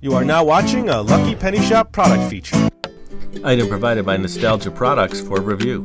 You are now watching a Lucky Penny Shop product feature. Item provided by Nostalgia Products for review.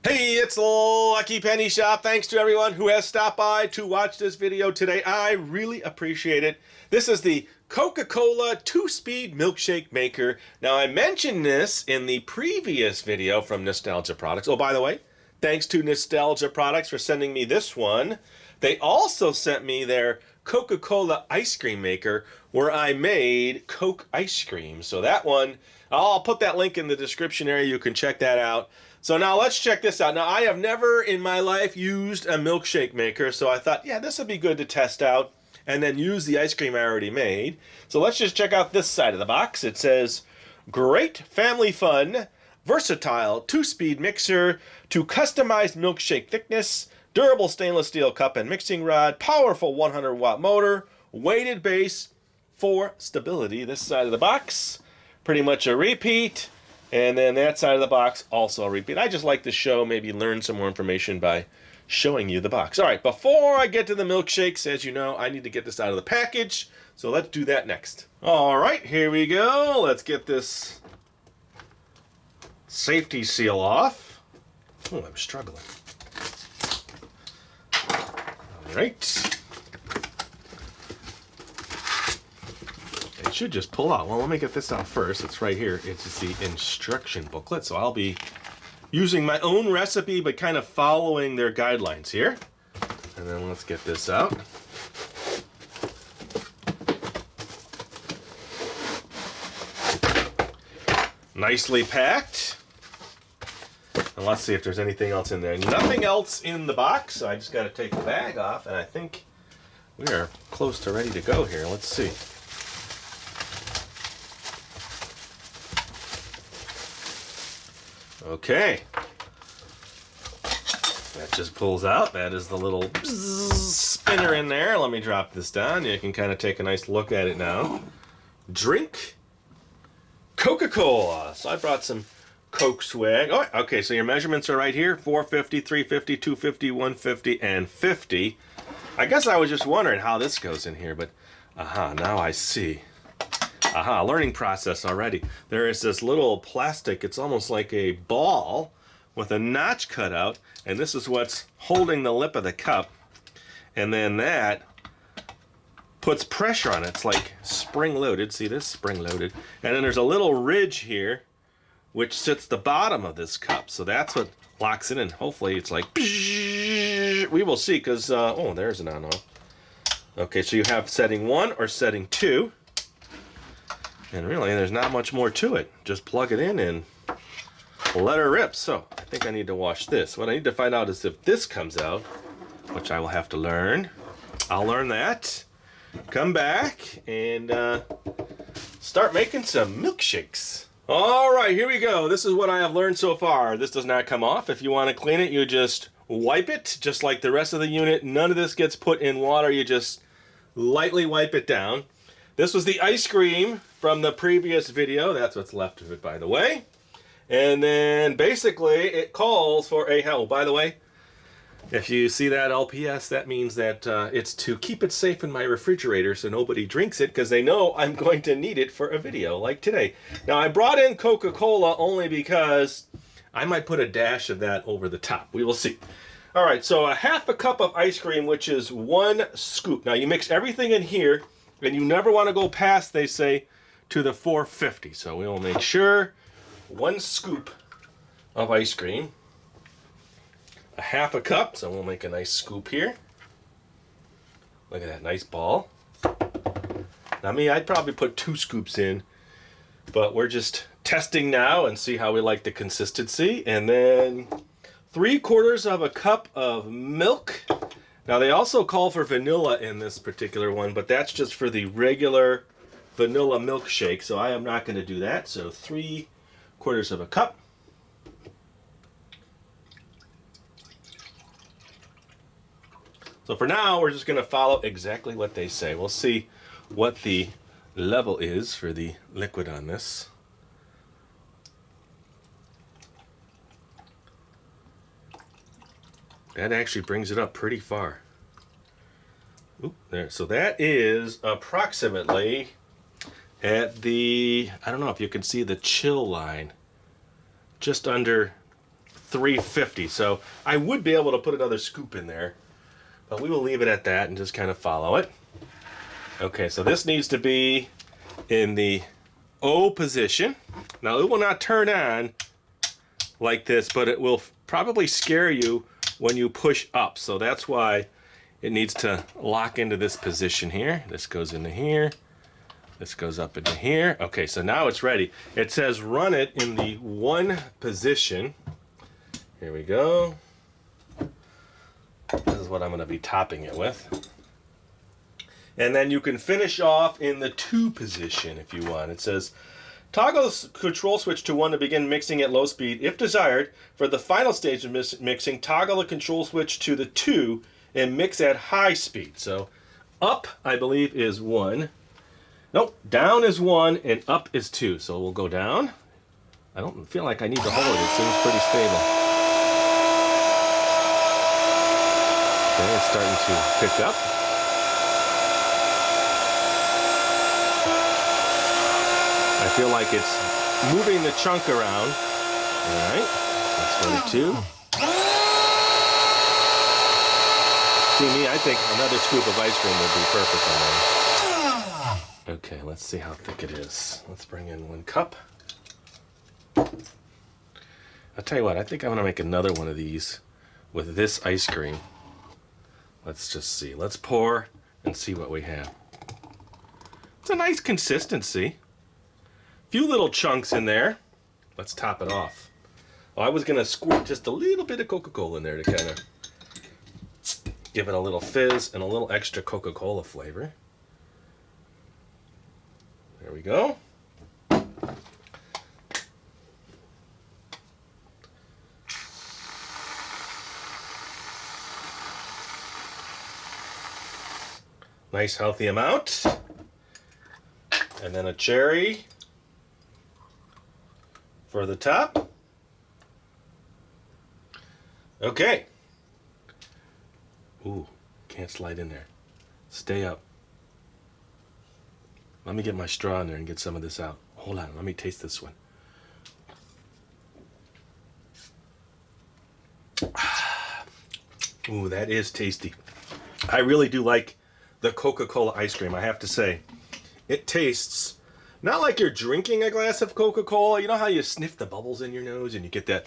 Hey, it's Lucky Penny Shop. Thanks to everyone who has stopped by to watch this video today. I really appreciate it. This is the Coca Cola 2-speed milkshake maker. Now, I mentioned this in the previous video from Nostalgia Products. Oh, by the way, thanks to Nostalgia Products for sending me this one. They also sent me their Coca Cola ice cream maker where I made Coke ice cream. So that one, I'll put that link in the description area. You can check that out. So now let's check this out. Now, I have never in my life used a milkshake maker, so I thought, yeah, this would be good to test out and then use the ice cream I already made. So let's just check out this side of the box. It says, great family fun, versatile 2-speed mixer to customized milkshake thickness, durable stainless steel cup and mixing rod, powerful 100-watt motor, weighted base for stability. This side of the box, pretty much a repeat. And then that side of the box, also a repeat. I just like to show, maybe learn some more information by showing you the box. All right, before I get to the milkshakes, as you know, I need to get this out of the package. So let's do that next. All right, here we go. Let's get this safety seal off. Oh, I'm struggling. All right. It should just pull out. Well, let me get this out first. It's right here. It's the instruction booklet. So I'll be using my own recipe, but kind of following their guidelines here. And then let's get this out. Nicely packed. And let's see if there's anything else in there. Nothing else in the box. So I just got to take the bag off, and I think we are close to ready to go here. Let's see. Okay, that just pulls out. That is the little spinner in there. Let me drop this down. You can kind of take a nice look at it now. Drink Coca-Cola. So I brought some Coke swag. Oh, okay, so your measurements are right here. 450, 350, 250, 150, and 50. I guess I was just wondering how this goes in here, but now I see. Learning process already. There is this little plastic, it's almost like a ball with a notch cut out, and this is what's holding the lip of the cup. And then that puts pressure on it. It's like spring-loaded. See this? Spring-loaded. And then there's a little ridge here, which sits the bottom of this cup. So that's what locks it in. Hopefully it's like, we will see, because, oh, there's an on-off. Okay, so you have setting 1 or setting 2. And really, there's not much more to it. Just plug it in and let her rip. So, I think I need to wash this. What I need to find out is if this comes out, which I will have to learn. I'll learn that. Come back and start making some milkshakes. All right, here we go. This is what I have learned so far. This does not come off. If you want to clean it, you just wipe it, just like the rest of the unit. None of this gets put in water. You just lightly wipe it down. This was the ice cream from the previous video. That's what's left of it, by the way. And then basically it calls for a, oh, by the way, if you see that LPS, that means that it's to keep it safe in my refrigerator so nobody drinks it, because they know I'm going to need it for a video like today. Now, I brought in Coca-Cola only because I might put a dash of that over the top. We will see. All right, so a half a cup of ice cream, which is 1 scoop. Now, you mix everything in here, and you never want to go past, they say, to the 450. So we will make sure 1 scoop of ice cream. A half a cup, so we'll make a nice scoop here. Look at that nice ball. Now me, I'd probably put 2 scoops in, but we're just testing now and see how we like the consistency. And then 3/4 of a cup of milk. Now, they also call for vanilla in this particular one, but that's just for the regular vanilla milkshake, so I am not going to do that. So 3/4 of a cup. So for now, we're just going to follow exactly what they say. We'll see what the level is for the liquid on this. That actually brings it up pretty far. Oop, there. So that is approximately at the, I don't know if you can see the chill line, just under 350. So I would be able to put another scoop in there, but we will leave it at that and just kind of follow it. Okay, so this needs to be in the O position. Now it will not turn on like this, but it will probably scare you when you push up. So that's why it needs to lock into this position here. This goes into here. This goes up into here. Okay, so now it's ready. It says run it in the 1 position. Here we go. This is what I'm going to be topping it with. And then you can finish off in the 2 position if you want. It says toggle the control switch to 1 to begin mixing at low speed. If desired, for the final stage of mixing, toggle the control switch to the 2 and mix at high speed. So up, I believe, is 1. Nope, down is 1 and up is 2. So we'll go down. I don't feel like I need to hold it. It seems pretty stable. Okay, it's starting to pick up. I feel like it's moving the chunk around. All right, let's go to 2. See me, I think another scoop of ice cream would be perfect on there. Okay, let's see how thick it is. Let's bring in 1 cup. I'll tell you what, I think I'm gonna make another one of these with this ice cream. Let's just see. Let's pour and see what we have. It's a nice consistency. Few little chunks in there. Let's top it off. Oh, I was gonna squirt just a little bit of Coca Cola in there to kind of give it a little fizz and a little extra Coca Cola flavor. There we go. Nice healthy amount. And then a cherry for the top. Okay. Ooh, can't slide in there. Stay up. Let me get my straw in there and get some of this out. Hold on, let me taste this one. Ooh, that is tasty. I really do like the Coca-Cola ice cream, I have to say. It tastes not like you're drinking a glass of Coca-Cola. You know how you sniff the bubbles in your nose and you get that,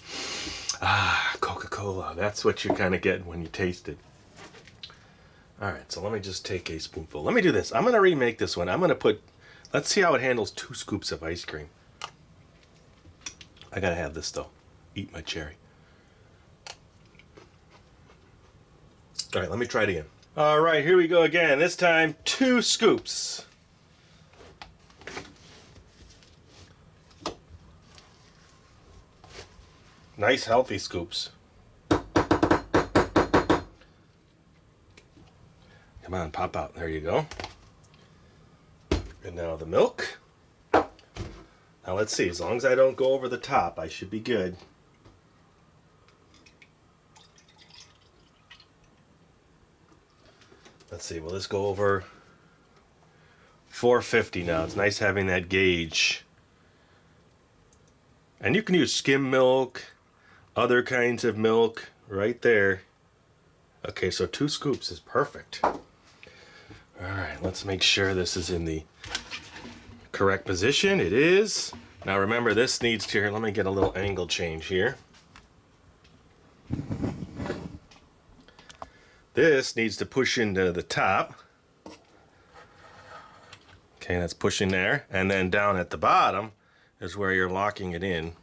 Coca-Cola. That's what you're kind of getting when you taste it. All right, so let me just take a spoonful. Let me do this. I'm going to remake this one. I'm going to put, let's see how it handles 2 scoops of ice cream. I got to have this, though. Eat my cherry. All right, let me try it again. All right, here we go again. This time, 2 scoops. Nice, healthy scoops. Come on, pop out. There you go. And now the milk. Now let's see. As long as I don't go over the top, I should be good. Let's see. Will this go over 450 now? It's nice having that gauge. And you can use skim milk, other kinds of milk right there. Okay, so 2 scoops is perfect. All right, let's make sure this is in the correct position. It is. Now remember, this needs to, here, let me get a little angle change here. This needs to push into the top. Okay, that's pushing there. And then down at the bottom is where you're locking it in.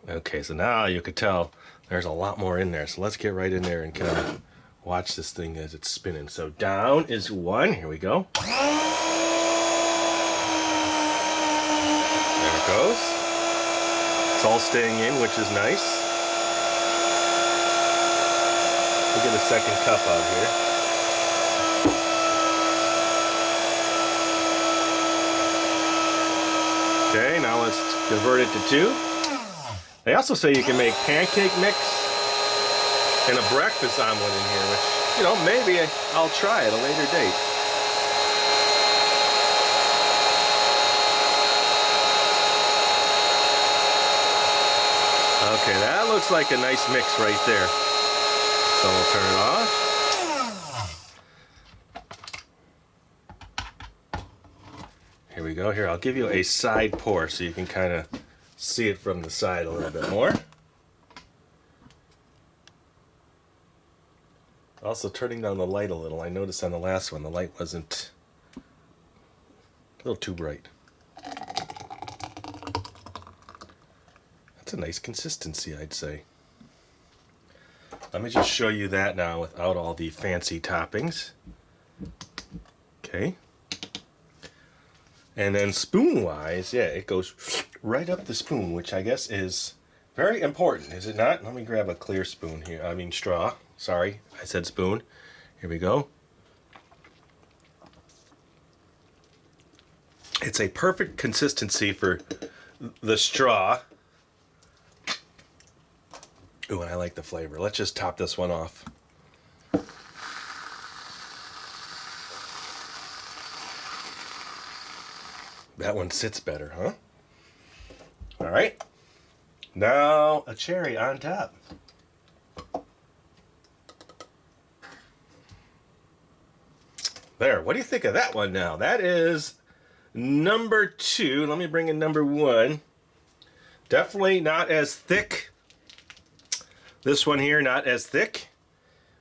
Okay, so now you could tell there's a lot more in there. So let's get right in there and kind of watch this thing as it's spinning. So down is 1. Here we go. There it goes. It's all staying in, which is nice. We'll get a second cup out here. Okay, now let's convert it to 2. They also say you can make pancake mix and a breakfast omelet in here, which, you know, maybe I'll try at a later date. Okay, that looks like a nice mix right there. So we'll turn it off. Here we go. Here, I'll give you a side pour so you can kind of see it from the side a little bit more. Also turning down the light a little. I noticed on the last one the light wasn't a little too bright. That's a nice consistency, I'd say. Let me just show you that now without all the fancy toppings. Okay. And then spoon-wise, yeah, it goes right up the spoon, which I guess is very important, is it not? Let me grab a clear spoon here. I mean straw. Sorry, I said spoon. Here we go. It's a perfect consistency for the straw. Ooh, and I like the flavor. Let's just top this one off. That one sits better, huh? All right. Now a cherry on top. There, what do you think of that one now? That is number 2. Let me bring in number 1. Definitely not as thick. This one here, not as thick.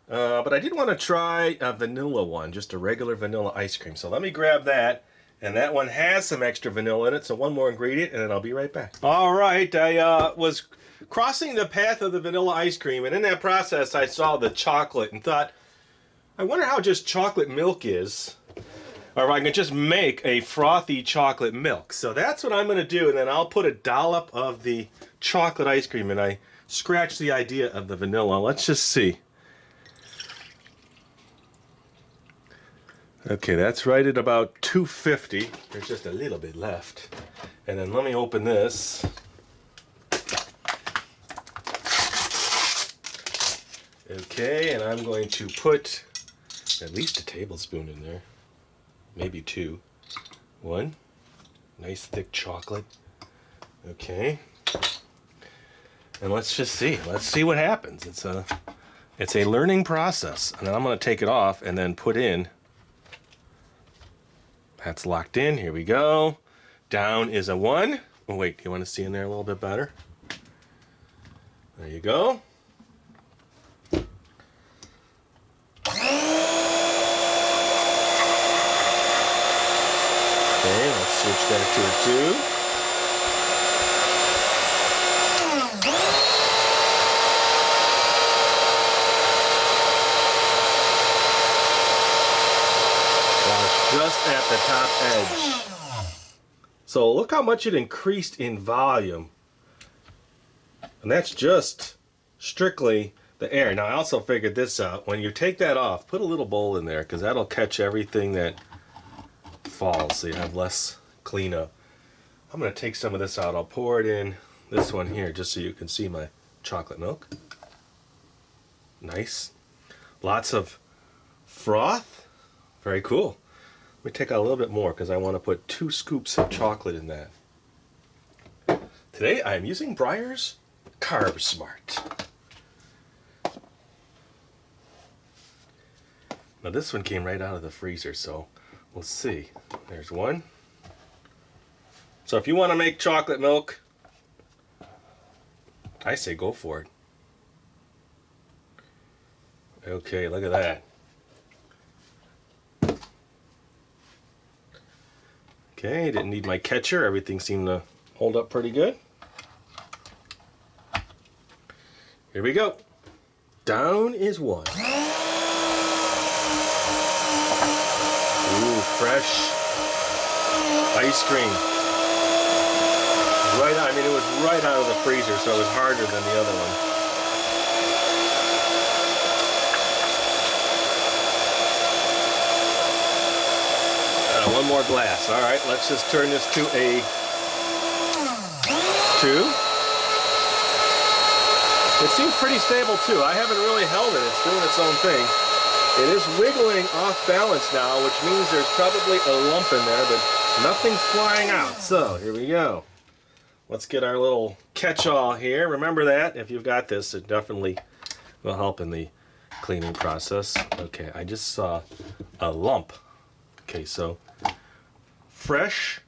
But I did want to try a vanilla one, just a regular vanilla ice cream. So let me grab that. And that one has some extra vanilla in it, so one more ingredient, and then I'll be right back. All right, I was crossing the path of the vanilla ice cream, and in that process, I saw the chocolate and thought, I wonder how just chocolate milk is, or if I can just make a frothy chocolate milk. So that's what I'm going to do, and then I'll put a dollop of the chocolate ice cream, and I scratched the idea of the vanilla. Let's just see. Okay, that's right at about 250. There's just a little bit left. And then let me open this. Okay, and I'm going to put at least a tablespoon in there. Maybe 2. 1. Nice thick chocolate. Okay. And let's just see. Let's see what happens. It's a learning process. And then I'm going to take it off and then put in. That's locked in. Here we go. Down is a 1. Oh, wait. You want to see in there a little bit better? There you go. Okay, let's switch that to a 2. Just at the top edge. So look how much it increased in volume. And that's just strictly the air. Now I also figured this out. When you take that off, put a little bowl in there because that'll catch everything that falls so you have less cleanup. I'm going to take some of this out. I'll pour it in this one here just so you can see my chocolate milk. Nice. Lots of froth. Very cool. Let me take out a little bit more because I want to put 2 scoops of chocolate in that. Today I'm using Breyer's Carb Smart. Now this one came right out of the freezer, so we'll see. There's 1. So if you want to make chocolate milk, I say go for it. Okay, look at that. Okay, didn't need my catcher. Everything seemed to hold up pretty good. Here we go. Down is 1. Ooh, fresh ice cream. Right, I mean, it was right out of the freezer, so it was harder than the other one. One more glass. All right, let's just turn this to a 2. It seems pretty stable too. I haven't really held it. It's doing its own thing. It is wiggling off balance now, which means there's probably a lump in there, but nothing's flying out. So here we go. Let's get our little catch-all here. Remember that if you've got this, it definitely will help in the cleaning process. Okay, I just saw a lump. Okay, so fresh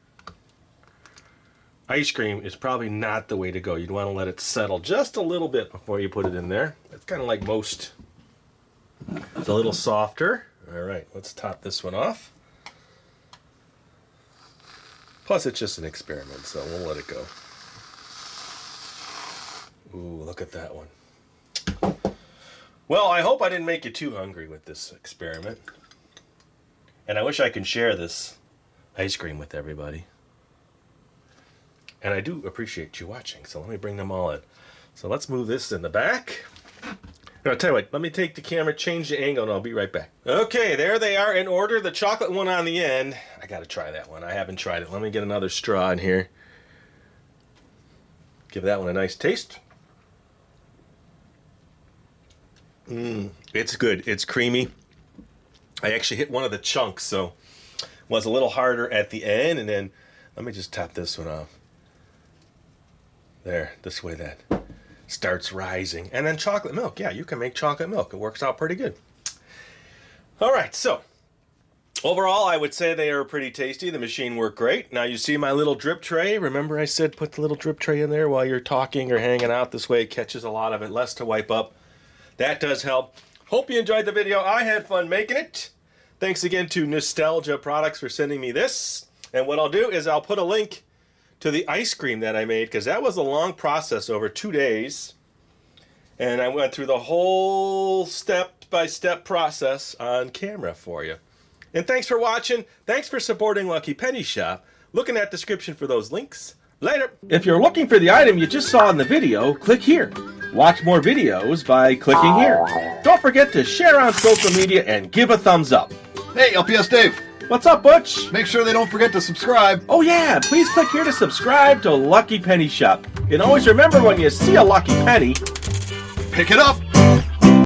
ice cream is probably not the way to go. You'd want to let it settle just a little bit before you put it in there. It's kind of like most. It's a little softer. All right, let's top this one off. Plus, it's just an experiment, so we'll let it go. Ooh, look at that one. Well, I hope I didn't make you too hungry with this experiment. And I wish I could share this ice cream with everybody. And I do appreciate you watching, so let me bring them all in. So let's move this in the back. I'll tell you what, let me take the camera, change the angle, and I'll be right back. Okay, there they are in order. The chocolate one on the end. I gotta try that one. I haven't tried it. Let me get another straw in here. Give that one a nice taste. It's good. It's creamy. I actually hit one of the chunks, so it was a little harder at the end. And then let me just top this one off. There, this way that starts rising. And then chocolate milk. Yeah, you can make chocolate milk. It works out pretty good. All right, so overall, I would say they are pretty tasty. The machine worked great. Now you see my little drip tray. Remember I said put the little drip tray in there while you're talking or hanging out. This way it catches a lot of it, less to wipe up. That does help. Hope you enjoyed the video. I had fun making it. Thanks again to Nostalgia Products for sending me this. And what I'll do is I'll put a link to the ice cream that I made, because that was a long process over 2 days. And I went through the whole step-by-step process on camera for you. And thanks for watching. Thanks for supporting Lucky Penny Shop. Look in that description for those links. Later. If you're looking for the item you just saw in the video, click here. Watch more videos by clicking here. Don't forget to share on social media and give a thumbs up. Hey, LPS-Dave. What's up, Butch? Make sure they don't forget to subscribe. Oh yeah, please click here to subscribe to Lucky Penny Shop. And always remember, when you see a lucky penny, Pick it up.